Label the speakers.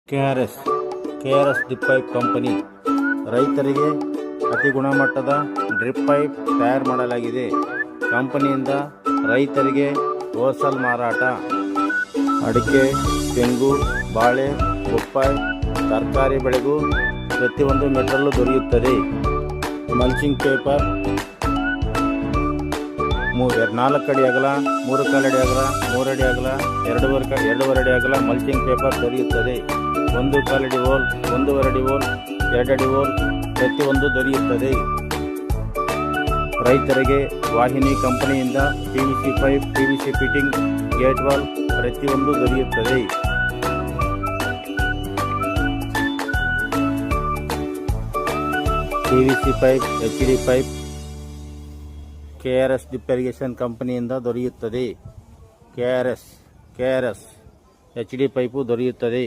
Speaker 1: KRS drip pipe company ರೈತರಿಗೆ ಅತಿ ಗುಣಮಟ್ಟದ ಡ್ರಿಪ್ ಪೈಪ್ ತಯಾರು ಮಾಡಲಾಗಿದೆ. ಕಂಪನಿಯಿಂದ ರೈತರಿಗೆ ಹೋಲ್ಸೇಲ್ ಮಾರಾಟ. ಅಡಿಕೆ, ತೆಂಗು, ಬಾಳೆ, ಬೊಪ್ಪಾಯಿ, ತರಕಾರಿ ಬೆಳೆಗೂ ಪ್ರತಿಯೊಂದು ಮೆಟೀರಿಯಲ್ ದೊರೆಯುತ್ತದೆ. ಮಲ್ಚಿಂಗ್ ಪೇಪರ್ 4 ಅಡಿ ಅಗಲ, 3 ಕಾಲು ಅಡಿ ಅಗಲ, 3 ಅಡಿ ಅಗಲ, 2.5 ಅಡಿ ಅಗಲ ಮಲ್ಚಿಂಗ್ ಪೇಪರ್ ದೊರೆಯುತ್ತದೆ. 1 ಕಾಲು ಅಡಿ ಹೋಲ್, 1.5 ಅಡಿ ಹೋಲ್, 2 ಅಡಿ ಹೋಲ್ ಪ್ರತಿಯೊಂದು ದೊರೆಯುತ್ತದೆ. ರೈತರಿಗೆ ವಾಹಿನಿ ಕಂಪನಿಯಿಂದ PVC pipe, PVC fitting, gate wall ಪ್ರತಿಯೊಂದು ದೊರೆಯುತ್ತದೆ. PVC pipe, HD pipe KRS drip irrigation ಕಂಪನಿಯಿಂದ ದೊರೆಯುತ್ತದೆ. ಕೆ.ಆರ್.ಎಸ್ HD ಪೈಪು ದೊರೆಯುತ್ತದೆ.